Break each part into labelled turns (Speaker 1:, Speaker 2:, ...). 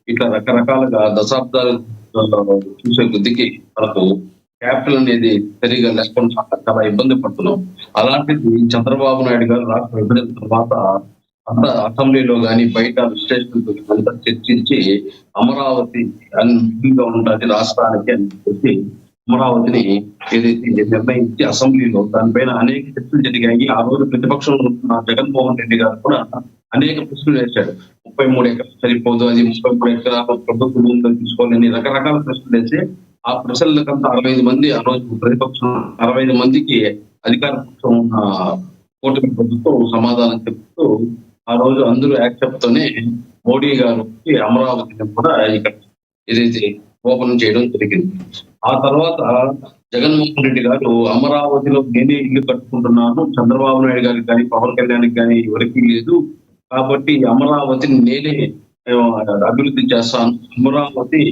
Speaker 1: ఇట్లా రకరకాలుగా దశాబ్దాలు చూసే కొద్దికి మనకు క్యాపిటల్ అనేది సరిగా లేకుండా చాలా ఇబ్బంది పడుతున్నాం. అలాంటిది చంద్రబాబు నాయుడు గారు రాష్ట్ర విభజన తర్వాత అంతా అసెంబ్లీలో గాని, బయట విశ్లేషకులతో అంతా చర్చించి అమరావతి అనువుగా ఉండాలి రాష్ట్రానికి అని చెప్పి అమరావతిని ఏదైతే నిర్ణయించి అసెంబ్లీలో దానిపైన అనేక చర్చలు జరిగాయి. ఆ రోజు ప్రతిపక్షంలో ఉన్న జగన్మోహన్ రెడ్డి గారు కూడా అనేక ప్రశ్నలు వేశాడు. 33 ఎకరాలు సరిపోదు, అది 33 ఎకరాలు ప్రభుత్వ భూమిలో తీసుకోవాలని రకరకాల ప్రశ్నలు వేసి ఆ ప్రశ్నలకంతా 65 మంది ఆ రోజు ప్రతిపక్షం 65 మందికి అధికార పక్షం ఉన్న కూటమి ప్రభుత్వం సమాధానం చెప్తూ ఆ రోజు అందరూ యాక్సెప్ట్ తోనే మోడీ గారు అమరావతిని కూడా ఇక్కడ ఏదైతే ఓపెన్ చేయడం జరిగింది. ఆ తర్వాత జగన్మోహన్ రెడ్డి గారు అమరావతిలో నేనే ఇల్లు కట్టుకుంటున్నాను, చంద్రబాబు నాయుడు గారికి కానీ పవన్ కళ్యాణ్కి కానీ ఎవరికి లేదు, కాబట్టి అమరావతిని నేనే అభివృద్ధి చేస్తాను, అమరావతి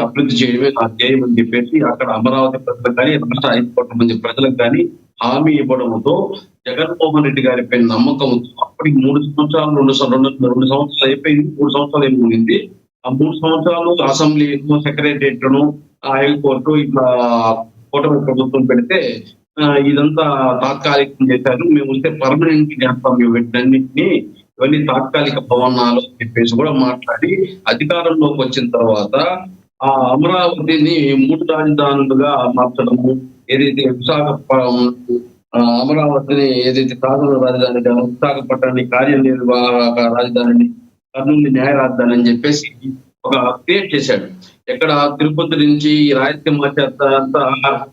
Speaker 1: అభివృద్ధి చేయడమే నా ధ్యేయం అని చెప్పేసి అక్కడ అమరావతి ప్రజలకు కానీ రాష్ట్ర 5 కోట్ల మంది ప్రజలకు కానీ హామీ ఇవ్వడంతో జగన్మోహన్ రెడ్డి గారిపై నమ్మకంతో అప్పటికి 3 సంవత్సరాలు 2 సంవత్సరాలు అయిపోయింది, 3 సంవత్సరాలు ఏమైంది. ఆ 3 సంవత్సరాలు అసెంబ్లీ సెక్రటరియట్ హైకోర్టు ఇట్లా కూటమి ప్రభుత్వం పెడితే ఇదంతా తాత్కాలికం చేశారు, మేము వస్తే పర్మనెంట్ చేస్తాం వీటన్నింటినీ, ఇవన్నీ తాత్కాలిక భవనాలు అని చెప్పేసి కూడా మాట్లాడి అధికారంలోకి వచ్చిన తర్వాత ఆ అమరావతిని 3 రాజధానులుగా మార్చడము, ఏదైతే విశాఖపట్నం అమరావతిని ఏదైతే సాధన రాజధానిగా, విశాఖపట్నాన్ని కార్యనిర్వాహక రాజధానిని, కర్నూలు న్యాయ రాజధాని అని చెప్పేసి ఒక క్రియేట్ చేశాడు. ఎక్కడ తిరుపతి నుంచి రాయలసీమ చేత అంతా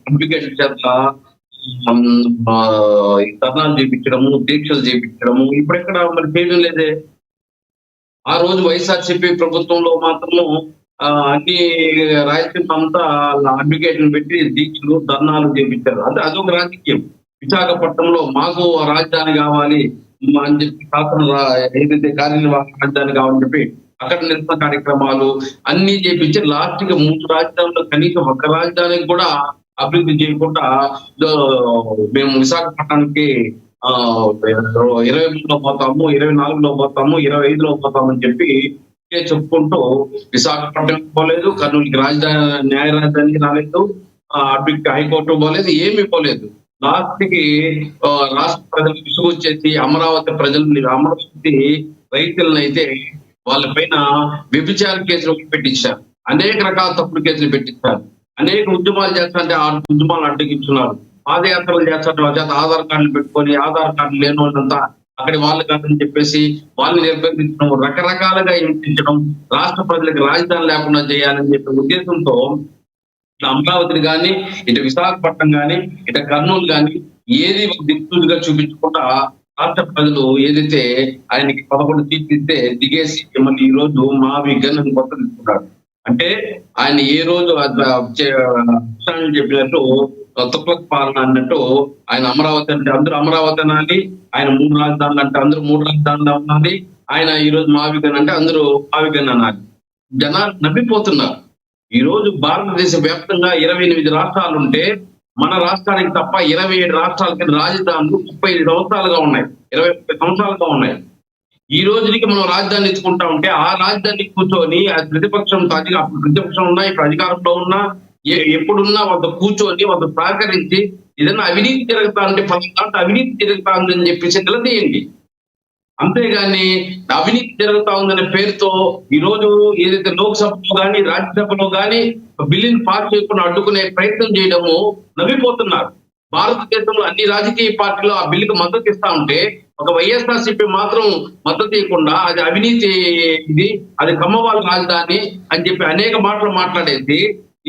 Speaker 1: అడ్వకేట్ చేత ధర్నాలు చేయించడము, దీక్షలు చేయించడము ఇప్పుడెక్కడ మరి చేయడం లేదే. ఆ రోజు వైఎస్ఆర్సీపీ ప్రభుత్వంలో మాత్రము అన్ని రాయలసీమ అంతా అడ్వకేట్లను పెట్టి దీక్షలు ధర్నాలు చేయించారు. అంటే అదొక రాజకీయం. విశాఖపట్నంలో మాకు రాజధాని కావాలి అని చెప్పి శాసన ఏదైతే కార్యనిర్వాహక రాజధాని కావాలని చెప్పి అక్కడ నిరసన కార్యక్రమాలు అన్ని చేపించి లాస్ట్ కి 3 రాజధానులు కనీసం ఒక్క రాజధానికి కూడా అభివృద్ధి చేయకుండా మేము విశాఖపట్నానికి 23లో పోతాము, 24లో పోతాము, 25లో పోతామని చెప్పి చెప్పుకుంటూ విశాఖపట్నం పోలేదు, కర్నూలుకి రాజధాని న్యాయ రాజధానికి రాలేదు, అడ్వకేట్ హైకోర్టు పోలేదు, ఏమీ పోలేదు. లాస్ట్ కి రాష్ట్ర ప్రజలు విసుగొచ్చేసి అమరావతి ప్రజల్ని, అమరావతి రైతులను అయితే వాళ్ళ పైన వ్యభిచార కేసులు పెట్టించారు, అనేక రకాల తప్పుడు కేసులు పెట్టించారు, అనేక ఉద్యమాలు చేస్తారంటే ఆ ఉద్యమాలు అడ్డగించున్నారు, పాదయాత్రలు చేస్తారు, వాళ్ళ చేత ఆధార్ కార్డులు పెట్టుకొని ఆధార్ కార్డు లేని వాళ్ళంతా అక్కడి వాళ్ళు కాదని చెప్పేసి వాళ్ళని నిర్బంధించడం, రకరకాలుగా హింసించడం, రాష్ట్ర ప్రజలకు రాజధాని లేకుండా చేయాలని చెప్పే ఉద్దేశంతో ఇటు అమరావతిని కానీ, ఇటు విశాఖపట్నం కానీ, ఇటు కర్నూలు కానీ ఏది దిక్కుగా చూపించకుండా రాష్ట్ర ప్రజలు ఏదైతే ఆయనకి 11 సీట్లు ఇస్తే దిగేసి మళ్ళీ ఈ రోజు మావిగన్ అని కొత్త తీసుకున్నాడు. అంటే ఆయన ఏ రోజు చెప్పినట్టు తుక్లక్ పాలన అన్నట్టు ఆయన అమరావతి అంటే అందరూ అమరావతి అనాలి, ఆయన 3 రాజధానులు అంటే అందరూ 3 రాజధానులు అనాలి, ఆయన ఈ రోజు మావిగన్ అంటే అందరూ మావిగన్ అనాలి. జనాలు నమ్మిపోతున్నారు. ఈ రోజు భారతదేశ వ్యాప్తంగా 28 రాష్ట్రాలు ఉంటే మన రాష్ట్రానికి తప్ప 27 రాష్ట్రాలకి రాజధానులు 35 సంవత్సరాలుగా ఉన్నాయి, 20 సంవత్సరాలుగా ఉన్నాయి. ఈ రోజుకి మనం రాజధాని ఎత్తుకుంటా ఉంటే ఆ రాజధాని కూర్చొని ప్రతిపక్షం ప్రతిపక్షం ఉన్నా, ఇప్పుడు అధికారంలో ఉన్నా, ఎప్పుడున్నా వాళ్ళతో కూర్చొని వాళ్ళతో సహకరించి ఏదైనా అవినీతి జరుగుతా అంటే అవినీతి జరుగుతా ఉందని చెప్పేసి నిలదీయండి. అంతేగాని అవినీతి జరుగుతా ఉందనే పేరుతో ఈ రోజు ఏదైతే లోక్సభలో కానీ రాజ్యసభలో కానీ బిల్లుని పాస్ చేయకుండా అడ్డుకునే ప్రయత్నం చేయడము నవ్విపోతున్నారు. భారతదేశంలో అన్ని రాజకీయ పార్టీలు ఆ బిల్లుకి మద్దతు ఇస్తా ఉంటే ఒక వైఎస్ఆర్సీపీ మాత్రం మద్దతు ఇవ్వకుండా అది అవినీతి, ఇది అది కమ్మవాళ్ళ రాజధాని అని చెప్పి అనేక మాటలు మాట్లాడేసి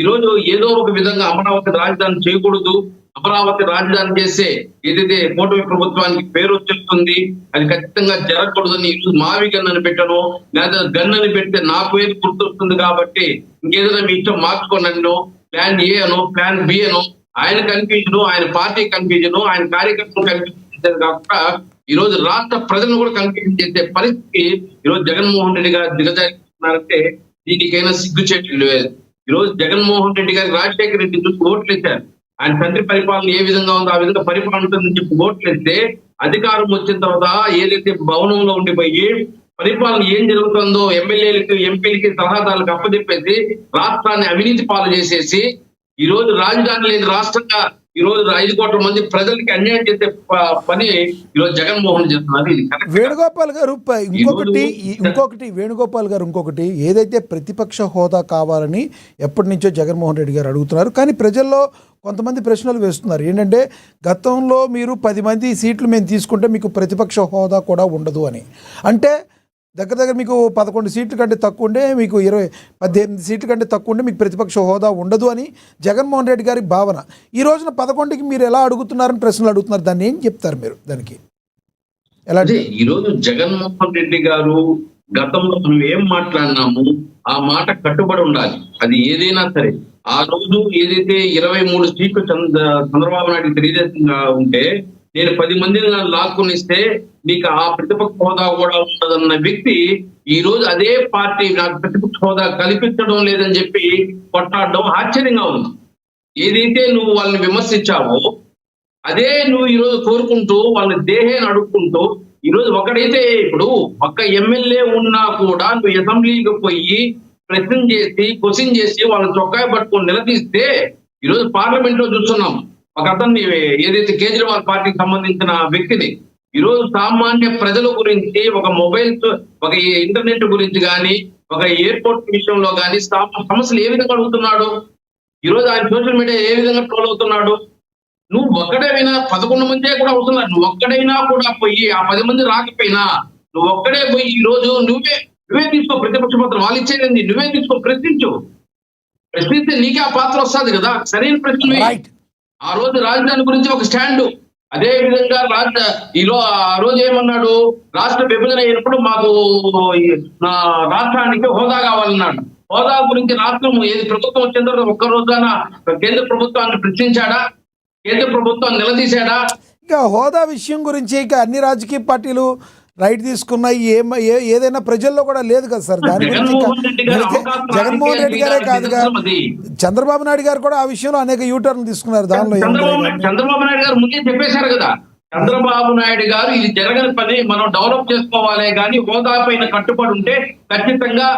Speaker 1: ఈ రోజు ఏదో ఒక విధంగా అమరావతి రాజధాని చేయకూడదు, అమరావతి రాజధాని చేస్తే ఏదైతే కూటమి ప్రభుత్వానికి పేరు వచ్చేస్తుంది, అది ఖచ్చితంగా జరగకూడదని మావి గన్నని పెట్టను, లేదా గన్నని పెడితే నా పేరు గుర్తొస్తుంది కాబట్టి ఇంకేదైనా మీ ఇష్టం మార్చుకోనో, ప్లాన్ ఏ అనో ప్లాన్ బి అనో, ఆయన కన్ఫ్యూజన్, ఆయన పార్టీ కన్ఫ్యూజన్, ఆయన కార్యకర్తలు కన్ఫ్యూజన్ కాకుండా ఈ రోజు రాష్ట్ర ప్రజలను కూడా కన్ఫ్యూజన్ చేసే పరిస్థితి ఈరోజు జగన్మోహన్ రెడ్డి గారు దిగజారుతున్నారంటే దీనికైనా సిగ్గుచేట్లు లేదు. ఈ రోజు జగన్మోహన్ రెడ్డి గారికి రాజశేఖర రెడ్డి చూసి ఓట్లు వేశారు. ఆయన తండ్రి పరిపాలన ఏ విధంగా ఉందో ఆ విధంగా పరిపాలన ఉంటుందని చెప్పి ఓట్లు వేస్తే అధికారం వచ్చిన తర్వాత ఏదైతే భవనంలో ఉండిపోయి పరిపాలన ఏం జరుగుతుందో ఎమ్మెల్యేలకి, ఎంపీలకి, సలహాదారులకు అప్పచెప్పేసి రాష్ట్రాన్ని అవినీతి పాలు చేసేసి ఈ రోజు రాజధాని లేని రాష్ట్రంగా ఈ రోజు 5 కోట్ల మంది ప్రజలకి అన్యాయం చేసే పని ఈ రోజు జగన్మోహన్ చేస్తున్నారు. ఇది కరెక్ట్ కాదు.
Speaker 2: వేణుగోపాల్ గారు ఇంకొకటి
Speaker 1: ఈరోజు
Speaker 2: వేణుగోపాల్ గారు ఇంకొకటి ఏదైతే ప్రతిపక్ష హోదా కావాలని ఎప్పటి నుంచో జగన్మోహన్ రెడ్డి గారు అడుగుతున్నారు, కానీ ప్రజల్లో కొంతమంది ప్రశ్నలు వేస్తున్నారు. ఏంటంటే గతంలో మీరు 10 మంది సీట్లు మేము తీసుకుంటే మీకు ప్రతిపక్ష హోదా కూడా ఉండదు అని. అంటే దగ్గర మీకు 11 సీట్ల కంటే తక్కువ ఉండే, మీకు 18 సీట్ల కంటే తక్కువ ఉండే మీకు ప్రతిపక్ష హోదా ఉండదు అని జగన్మోహన్ రెడ్డి గారి భావన. ఈ రోజున 11కి మీరు ఎలా అడుగుతున్నారని ప్రశ్నలు అడుగుతున్నారు. దాన్ని ఏం చెప్తారు మీరు దానికి? ఎలా
Speaker 1: అదే ఈ రోజు జగన్మోహన్ రెడ్డి గారు గతంలో మనం ఏం మాట్లాడినాము ఆ మాట కట్టుబడి ఉండాలి. అది ఏదైనా సరే. ఆ రోజు ఏదైతే 23 సీట్లు చంద్రబాబు నాయుడు తెలియజేస్తుందా ఉంటే నేను 10 మందిని లాక్కునిస్తే నీకు ఆ ప్రతిపక్ష హోదా కూడా ఉండదన్న వ్యక్తి ఈ రోజు అదే పార్టీ నాకు ప్రతిపక్ష హోదా కల్పించడం లేదని చెప్పి కొట్లాడడం ఆశ్చర్యంగా ఉంది. ఏదైతే నువ్వు వాళ్ళని విమర్శించావో అదే నువ్వు ఈ రోజు కోరుకుంటూ వాళ్ళ దేహాన్ని అడుక్కుంటూ ఈ రోజు ఒకడైతే ఇప్పుడు ఒక్క ఎమ్మెల్యే ఉన్నా కూడా నువ్వు అసెంబ్లీకి పోయి క్వశ్చన్ చేసి వాళ్ళని చొక్కాయి పట్టుకొని నిలదీస్తే ఈ రోజు పార్లమెంట్ లో చూస్తున్నాం. ఒక అతన్ని ఏదైతే కేజ్రీవాల్ పార్టీకి సంబంధించిన వ్యక్తిని ఈ రోజు సామాన్య ప్రజల గురించి ఒక మొబైల్స్, ఒక ఇంటర్నెట్ గురించి కానీ, ఒక ఎయిర్పోర్ట్ విషయంలో కానీ సమస్యలు ఏ విధంగా అడుగుతున్నాడు? ఈ రోజు ఆయన సోషల్ మీడియా ఏ విధంగా ట్రోల్ అవుతున్నాడు? నువ్వు ఒక్కడైనా 11 మందే కూడా అవుతున్నారు. నువ్వు ఒక్కడైనా కూడా పోయి ఆ 10 మంది రాకపోయినా నువ్వు ఒక్కడే పోయి ఈ రోజు నువ్వే తీసుకో ప్రతిపక్ష పాత్ర. వాళ్ళు ఇచ్చేది నువ్వే తీసుకో, ప్రశ్నిస్తే నీకే ఆ పాత్ర వస్తుంది కదా. సరైన ప్రశ్న ఆ రోజు రాజధాని గురించి ఒక స్టాండ్. అదే విధంగా ఆ రోజు ఏమన్నాడు? రాష్ట్ర విభజన అయినప్పుడు మాకు రాష్ట్రానికి హోదా కావాలన్నాడు. హోదా గురించి రాష్ట్రం ఏది ప్రభుత్వం వచ్చిన తర్వాత ఒక్క రోజున కేంద్ర ప్రభుత్వాన్ని ప్రశ్నించాడా? కేంద్ర ప్రభుత్వాన్ని నిలదీశాడా?
Speaker 2: ఇక హోదా విషయం గురించి ఇక అన్ని రాజకీయ పార్టీలు రైట్ తీసుకున్నాయి. ఏదైనా ప్రజల్లో కూడా లేదు కదా సార్. దాని గురించి జగన్మోహన్ రెడ్డి గారే కాదుగా, చంద్రబాబు నాయుడు గారు కూడా ఆ విషయంలో అనేక యూటర్న్లు తీసుకున్నారు. దానిలో
Speaker 1: చంద్రబాబు నాయుడు గారు ముందే చెప్పేశారు కదా. చంద్రబాబు నాయుడు గారు ఇది జరగని పని, మనం డెవలప్ చేసుకోవాలి కానీ హోదా పైన కట్టుబడి ఉంటే ఖచ్చితంగా